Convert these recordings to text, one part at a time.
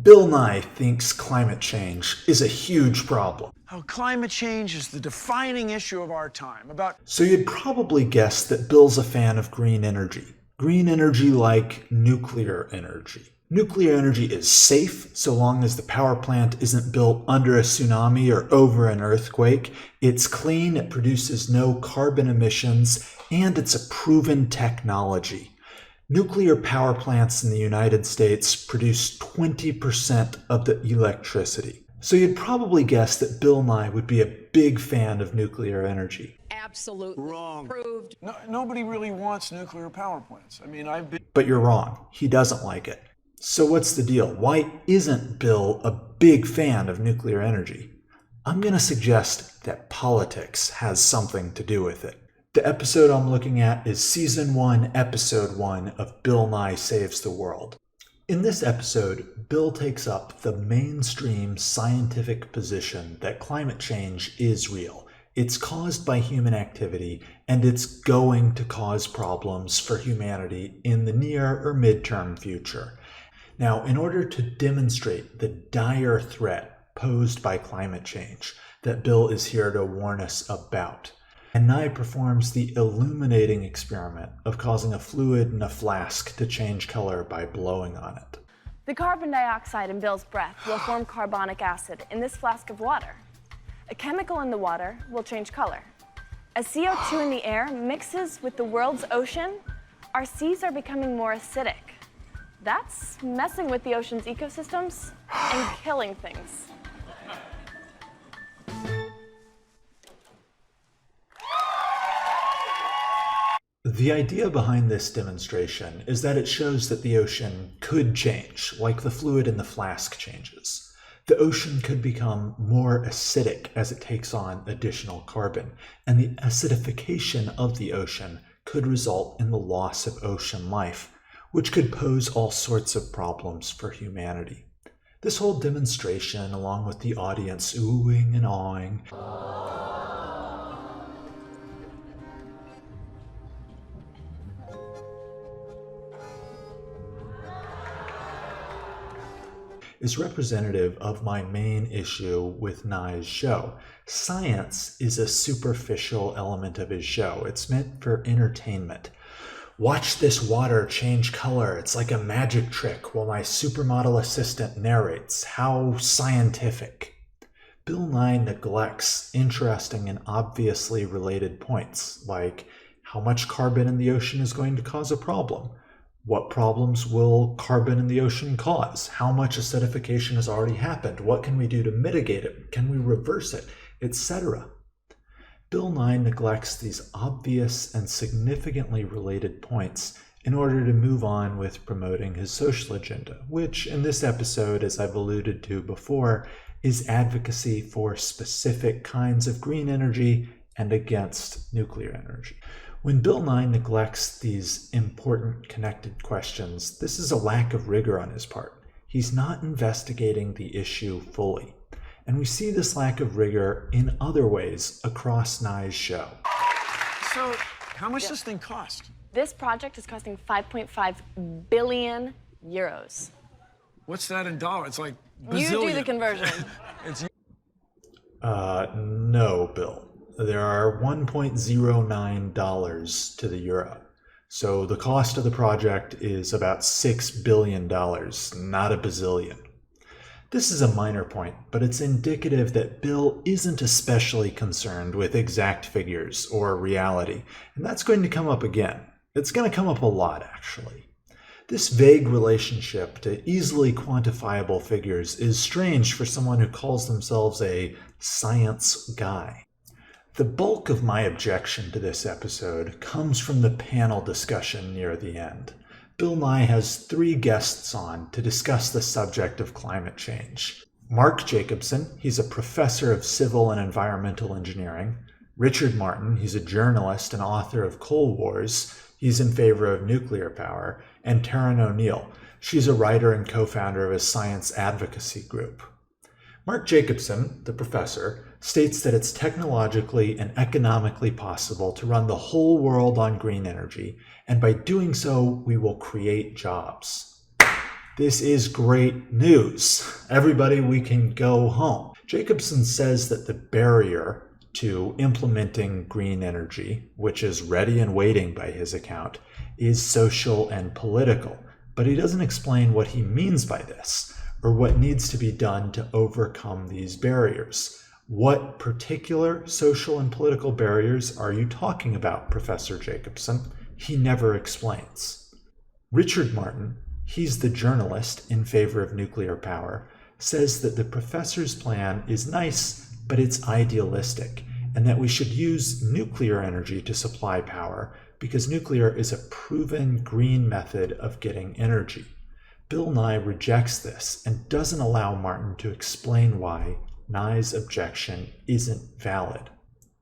Bill Nye thinks climate change is a huge problem. How climate change is the defining issue of our time. So you'd probably guess that Bill's a fan of green energy. Green energy like nuclear energy. Nuclear energy is safe so long as the power plant isn't built under a tsunami or over an earthquake. It's clean, it produces no carbon emissions, and it's a proven technology. Nuclear power plants in the United States produce 20% of the electricity. So you'd probably guess that Bill Nye would be a big fan of nuclear energy. Absolutely. Wrong. Proved. No, nobody really wants nuclear power plants. But you're wrong. He doesn't like it. So what's the deal? Why isn't Bill a big fan of nuclear energy? I'm going to suggest that politics has something to do with it. The episode I'm looking at is Season 1, Episode 1 of Bill Nye Saves the World. In this episode, Bill takes up the mainstream scientific position that climate change is real. It's caused by human activity, and it's going to cause problems for humanity in the near or midterm future. Now, in order to demonstrate the dire threat posed by climate change that Bill is here to warn us about, and Nye performs the illuminating experiment of causing a fluid in a flask to change color by blowing on it. The carbon dioxide in Bill's breath will form carbonic acid in this flask of water. A chemical in the water will change color. As CO2 in the air mixes with the world's ocean, our seas are becoming more acidic. That's messing with the ocean's ecosystems and killing things. The idea behind this demonstration is that it shows that the ocean could change, like the fluid in the flask changes. The ocean could become more acidic as it takes on additional carbon, and the acidification of the ocean could result in the loss of ocean life, which could pose all sorts of problems for humanity. This whole demonstration, along with the audience oohing and awing, is representative of my main issue with Nye's show. Science is a superficial element of his show. It's meant for entertainment. Watch this water change color. It's like a magic trick while my supermodel assistant narrates. How scientific. Bill Nye neglects interesting and obviously related points, like how much carbon in the ocean is going to cause a problem. What problems will carbon in the ocean cause? How much acidification has already happened? What can we do to mitigate it? Can we reverse it? Etc. Bill Nye neglects these obvious and significantly related points in order to move on with promoting his social agenda, which in this episode, as I've alluded to before, is advocacy for specific kinds of green energy and against nuclear energy. When Bill Nye neglects these important connected questions, this is a lack of rigor on his part. He's not investigating the issue fully. And we see this lack of rigor in other ways across Nye's show. So, how much does this thing cost? This project is costing 5.5 billion euros. What's that in dollars? It's like You bazillion. do the conversion. It's No, Bill. There are $1.09 to the euro. So the cost of the project is about $6 billion, not a bazillion. This is a minor point, but it's indicative that Bill isn't especially concerned with exact figures or reality, and that's going to come up again. It's going to come up a lot, actually. This vague relationship to easily quantifiable figures is strange for someone who calls themselves a science guy. The bulk of my objection to this episode comes from the panel discussion near the end. Bill Nye has 3 guests on to discuss the subject of climate change. Mark Jacobson, he's a professor of civil and environmental engineering. Richard Martin, he's a journalist and author of Coal Wars. He's in favor of nuclear power. And Taryn O'Neill, she's a writer and co-founder of a science advocacy group. Mark Jacobson, the professor, states that it's technologically and economically possible to run the whole world on green energy, and by doing so, we will create jobs. This is great news. Everybody, we can go home. Jacobson says that the barrier to implementing green energy, which is ready and waiting by his account, is social and political. But he doesn't explain what he means by this, or what needs to be done to overcome these barriers. What particular social and political barriers are you talking about, Professor Jacobson? He never explains. Richard Martin, he's the journalist in favor of nuclear power, says that the professor's plan is nice, but it's idealistic, and that we should use nuclear energy to supply power because nuclear is a proven green method of getting energy. Bill Nye rejects this and doesn't allow Martin to explain why Nye's objection isn't valid.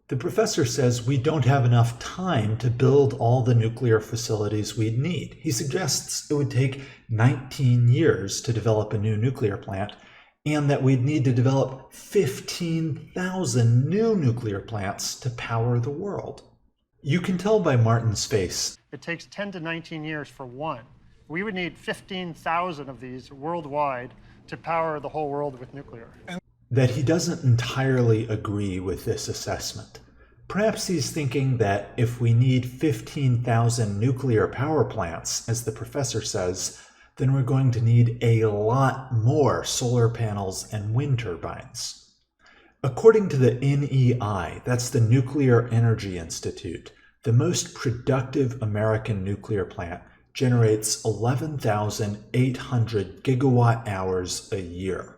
The professor says we don't have enough time to build all the nuclear facilities we'd need. He suggests it would take 19 years to develop a new nuclear plant, and that we'd need to develop 15,000 new nuclear plants to power the world. You can tell by Martin's face. It takes 10 to 19 years for one. We would need 15,000 of these worldwide to power the whole world with nuclear. That he doesn't entirely agree with this assessment. Perhaps he's thinking that if we need 15,000 nuclear power plants, as the professor says, then we're going to need a lot more solar panels and wind turbines. According to the NEI, that's the Nuclear Energy Institute, the most productive American nuclear plant generates 11,800 gigawatt hours a year.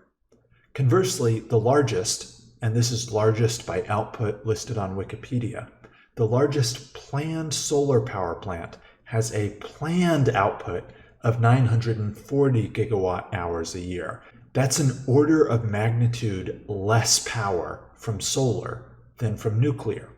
Conversely, the largest, and this is largest by output listed on Wikipedia, the largest planned solar power plant has a planned output of 940 gigawatt hours a year. That's an order of magnitude less power from solar than from nuclear.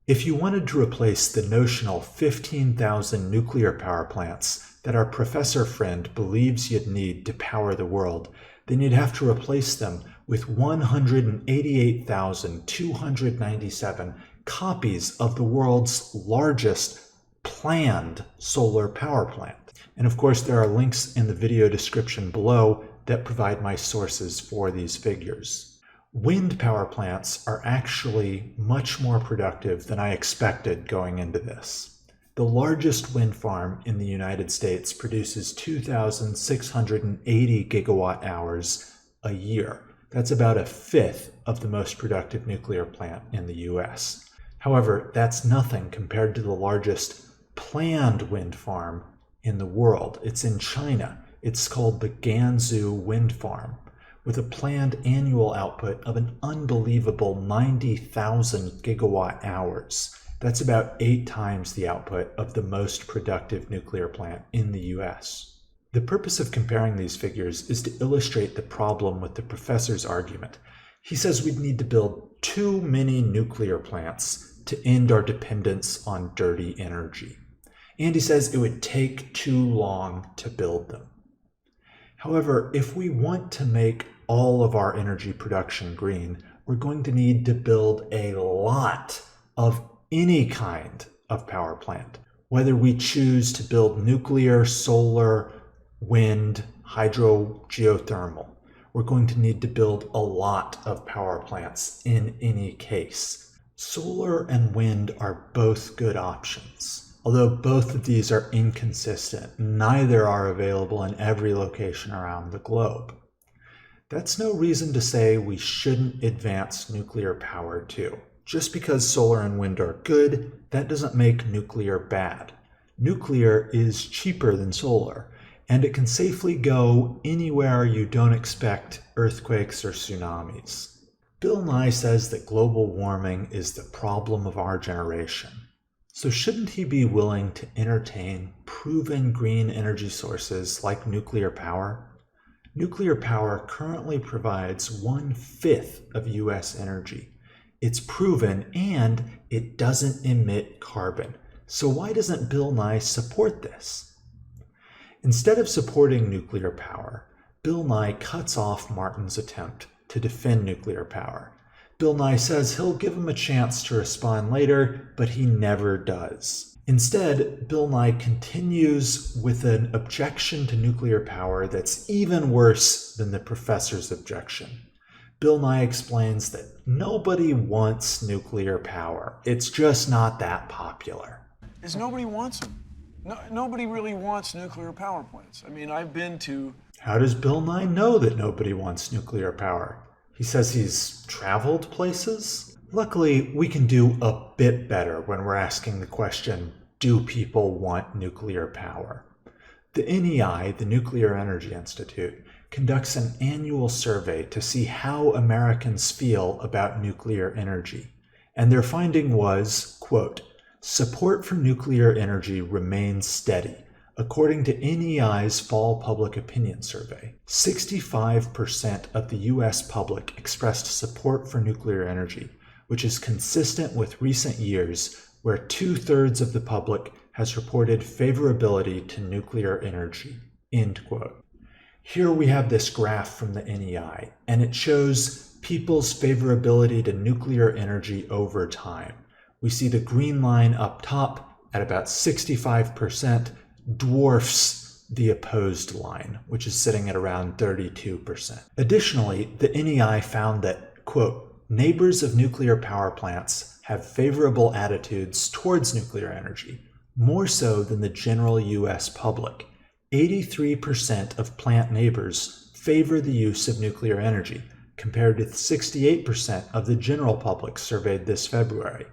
If you wanted to replace the notional 15,000 nuclear power plants that our professor friend believes you'd need to power the world, then you'd have to replace them with 188,297 copies of the world's largest planned solar power plant. And of course, there are links in the video description below that provide my sources for these figures. Wind power plants are actually much more productive than I expected going into this. The largest wind farm in the United States produces 2,680 gigawatt hours a year. That's about a fifth of the most productive nuclear plant in the US. However, that's nothing compared to the largest planned wind farm in the world. It's in China. It's called the Gansu Wind Farm, with a planned annual output of an unbelievable 90,000 gigawatt hours. That's about 8 times the output of the most productive nuclear plant in the US. The purpose of comparing these figures is to illustrate the problem with the professor's argument. He says we'd need to build too many nuclear plants to end our dependence on dirty energy. And he says it would take too long to build them. However, if we want to make all of our energy production green, we're going to need to build a lot of any kind of power plant. Whether we choose to build nuclear, solar, wind, hydro, geothermal, we're going to need to build a lot of power plants in any case. Solar and wind are both good options. Although both of these are inconsistent, neither are available in every location around the globe. That's no reason to say we shouldn't advance nuclear power too. Just because solar and wind are good, that doesn't make nuclear bad. Nuclear is cheaper than solar, and it can safely go anywhere you don't expect earthquakes or tsunamis. Bill Nye says that global warming is the problem of our generation. So shouldn't he be willing to entertain proven green energy sources like nuclear power? Nuclear power currently provides 1/5 of US energy. It's proven and it doesn't emit carbon. So why doesn't Bill Nye support this? Instead of supporting nuclear power, Bill Nye cuts off Martin's attempt to defend nuclear power. Bill Nye says he'll give him a chance to respond later, but he never does. Instead, Bill Nye continues with an objection to nuclear power that's even worse than the professor's objection. Bill Nye explains that nobody wants nuclear power. It's just not that popular. Is nobody wants them. No, nobody really wants nuclear power plants. I mean, I've been to... How does Bill Nye know that nobody wants nuclear power? He says he's traveled places? Luckily, we can do a bit better when we're asking the question, do people want nuclear power? The NEI, the Nuclear Energy Institute, conducts an annual survey to see how Americans feel about nuclear energy. And their finding was, quote, support for nuclear energy remains steady. According to NEI's Fall Public Opinion Survey, 65% of the U.S. public expressed support for nuclear energy, which is consistent with recent years where 2/3 of the public has reported favorability to nuclear energy, end quote. Here we have this graph from the NEI, and it shows people's favorability to nuclear energy over time. We see the green line up top at about 65% dwarfs the opposed line, which is sitting at around 32%. Additionally, the NEI found that, quote, neighbors of nuclear power plants have favorable attitudes towards nuclear energy, more so than the general U.S. public. 83% of plant neighbors favor the use of nuclear energy, compared with 68% of the general public surveyed this February.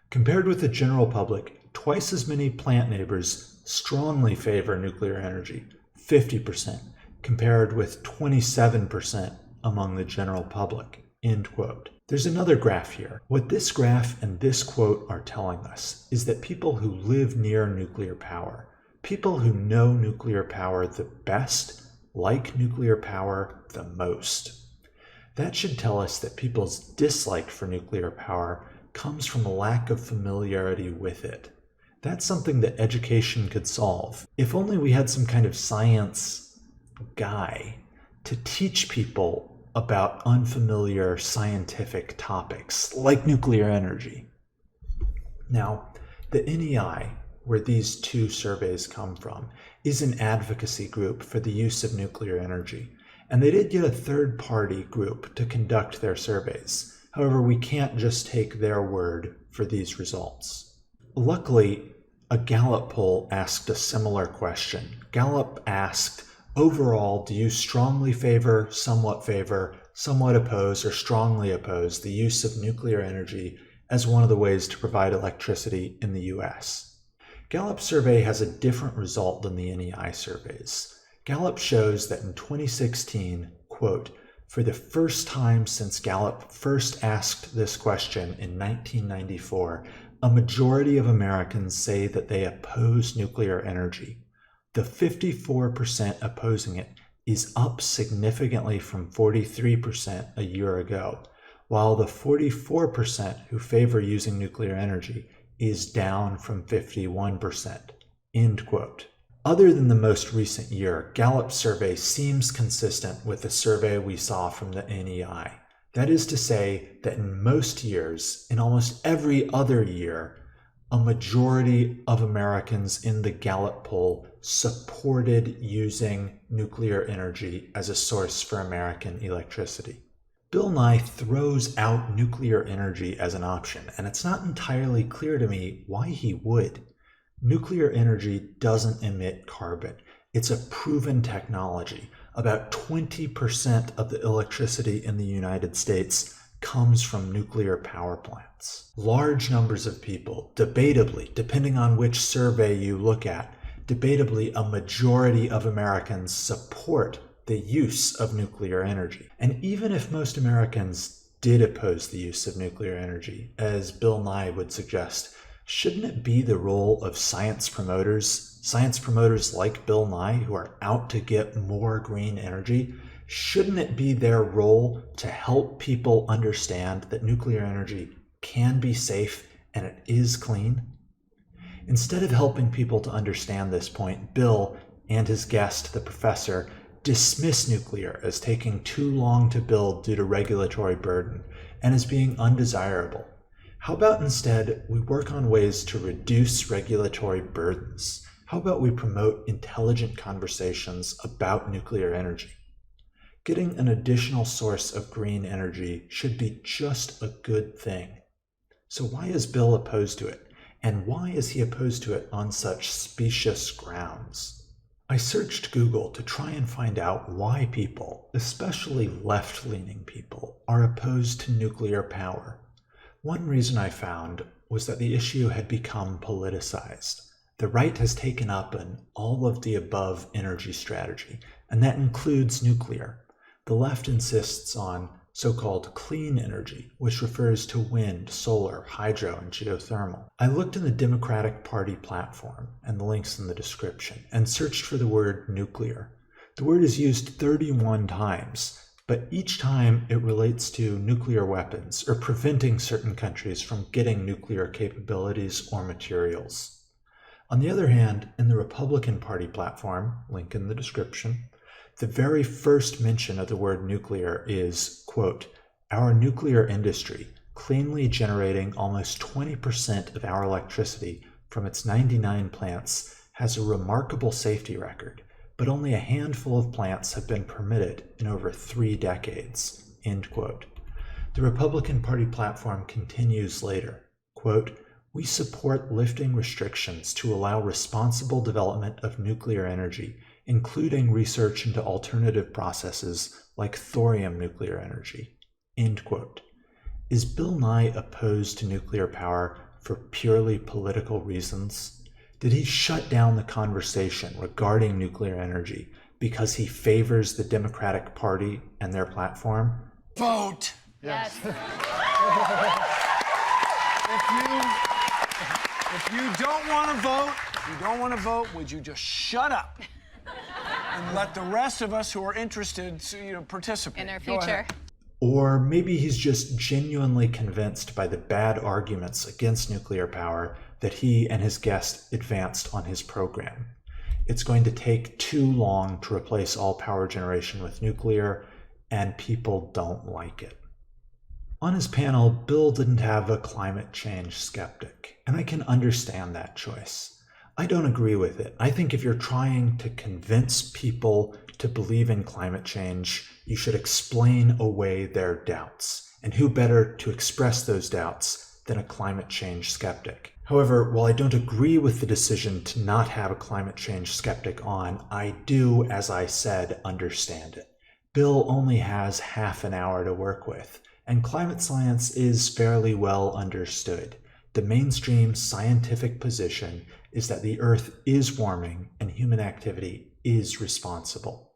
Compared with the general public, twice as many plant neighbors strongly favor nuclear energy, 50%, compared with 27% among the general public, end quote. There's another graph here. What this graph and this quote are telling us is that people who live near nuclear power, people who know nuclear power the best, like nuclear power the most. That should tell us that people's dislike for nuclear power comes from a lack of familiarity with it. That's something that education could solve. If only we had some kind of science guy to teach people about unfamiliar scientific topics like nuclear energy. Now, the NEI, where these two surveys come from, is an advocacy group for the use of nuclear energy, and they did get a third-party group to conduct their surveys. However, we can't just take their word for these results. Luckily, a Gallup poll asked a similar question. Gallup asked, overall, do you strongly favor, somewhat oppose, or strongly oppose the use of nuclear energy as one of the ways to provide electricity in the U.S.? Gallup's survey has a different result than the NEI surveys. Gallup shows that in 2016, quote, for the first time since Gallup first asked this question in 1994, a majority of Americans say that they oppose nuclear energy. The 54% opposing it is up significantly from 43% a year ago, while the 44% who favor using nuclear energy is down from 51%, end quote. Other than the most recent year, Gallup's survey seems consistent with the survey we saw from the NEI. That is to say that in most years, in almost every other year, a majority of Americans in the Gallup poll supported using nuclear energy as a source for American electricity. Bill Nye throws out nuclear energy as an option, and it's not entirely clear to me why he would. Nuclear energy doesn't emit carbon. It's a proven technology. About 20% of the electricity in the United States comes from nuclear power plants. Large numbers of people, debatably, depending on which survey you look at, debatably a majority of Americans support the use of nuclear energy. And even if most Americans did oppose the use of nuclear energy, as Bill Nye would suggest, shouldn't it be the role of science promoters like Bill Nye who are out to get more green energy? Shouldn't it be their role to help people understand that nuclear energy can be safe and it is clean? Instead of helping people to understand this point, Bill and his guest, the professor, dismiss nuclear as taking too long to build due to regulatory burden and as being undesirable. How about instead we work on ways to reduce regulatory burdens? How about we promote intelligent conversations about nuclear energy? Getting an additional source of green energy should be just a good thing. So why is Bill opposed to it? And why is he opposed to it on such specious grounds? I searched Google to try and find out why people, especially left-leaning people, are opposed to nuclear power. One reason I found was that the issue had become politicized. The right has taken up an all-of-the-above energy strategy, and that includes nuclear. The left insists on so-called clean energy, which refers to wind, solar, hydro, and geothermal. I looked in the Democratic Party platform, and the link's in the description, and searched for the word nuclear. The word is used 31 times, but each time it relates to nuclear weapons or preventing certain countries from getting nuclear capabilities or materials. On the other hand, in the Republican Party platform, link in the description, the very first mention of the word nuclear is, quote, "Our nuclear industry, cleanly generating almost 20% of our electricity from its 99 plants, has a remarkable safety record, but only a handful of plants have been permitted in over 3 decades," end quote. The Republican Party platform continues later, quote, "We support lifting restrictions to allow responsible development of nuclear energy, including research into alternative processes like thorium nuclear energy," end quote. Is Bill Nye opposed to nuclear power for purely political reasons? Did he shut down the conversation regarding nuclear energy because he favors the Democratic Party and their platform? Vote! Yes. If you don't want to vote, would you just shut up and let the rest of us who are interested, participate? In our Go future. ahead. Or maybe he's just genuinely convinced by the bad arguments against nuclear power that he and his guest advanced on his program. It's going to take too long to replace all power generation with nuclear, and people don't like it. On his panel, Bill didn't have a climate change skeptic, and I can understand that choice. I don't agree with it. I think if you're trying to convince people to believe in climate change, you should explain away their doubts. And who better to express those doubts than a climate change skeptic? However, while I don't agree with the decision to not have a climate change skeptic on, I do, as I said, understand it. Bill only has half an hour to work with, and climate science is fairly well understood. The mainstream scientific position is that the Earth is warming and human activity is responsible.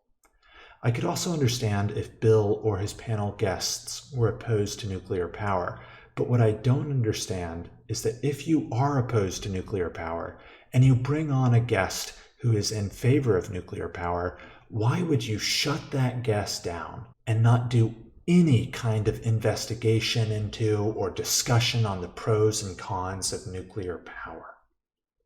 I could also understand if Bill or his panel guests were opposed to nuclear power, but what I don't understand is that if you are opposed to nuclear power and you bring on a guest who is in favor of nuclear power, why would you shut that guest down and not do any kind of investigation into or discussion on the pros and cons of nuclear power?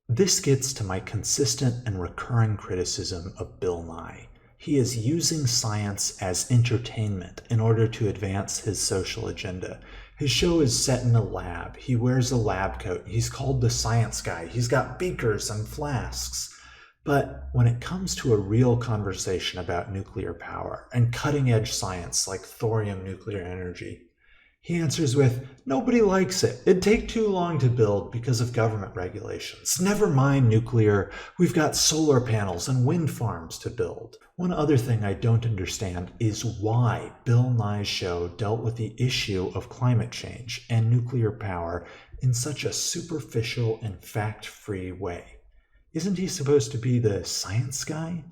This gets to my consistent and recurring criticism of Bill Nye. He is using science as entertainment in order to advance his social agenda. His show is set in a lab. He wears a lab coat. He's called the science guy. He's got beakers and flasks. But when it comes to a real conversation about nuclear power and cutting-edge science like thorium nuclear energy, he answers with, "Nobody likes it. It'd take too long to build because of government regulations. Never mind nuclear. We've got solar panels and wind farms to build." One other thing I don't understand is why Bill Nye's show dealt with the issue of climate change and nuclear power in such a superficial and fact-free way. Isn't he supposed to be the science guy?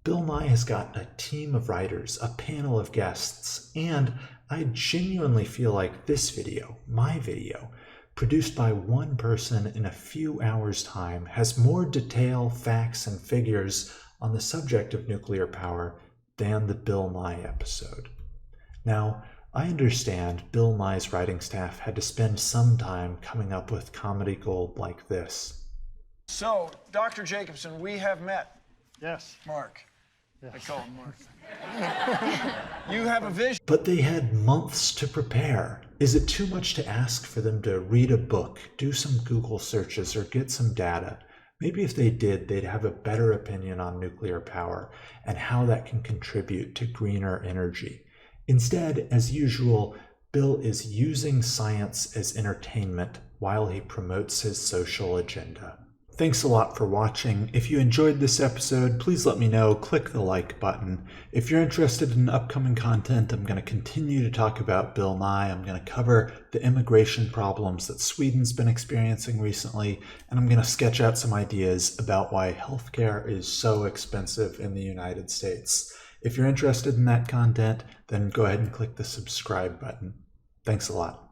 Bill Nye has got a team of writers, a panel of guests, and I genuinely feel like this video, my video, produced by one person in a few hours' time, has more detail, facts, and figures on the subject of nuclear power than the Bill Nye episode. Now, I understand Bill Nye's writing staff had to spend some time coming up with comedy gold like this. So, Dr. Jacobson, we have met. Yes. Mark. Yes. I call him Mark. You have a vision. But they had months to prepare. Is it too much to ask for them to read a book, do some Google searches, or get some data? Maybe if they did, they'd have a better opinion on nuclear power and how that can contribute to greener energy. Instead, as usual, Bill is using science as entertainment while he promotes his social agenda. Thanks a lot for watching. If you enjoyed this episode, please let me know. Click the like button. If you're interested in upcoming content, I'm going to continue to talk about Bill Nye. I'm going to cover the immigration problems that Sweden's been experiencing recently, and I'm going to sketch out some ideas about why healthcare is so expensive in the United States. If you're interested in that content, then go ahead and click the subscribe button. Thanks a lot.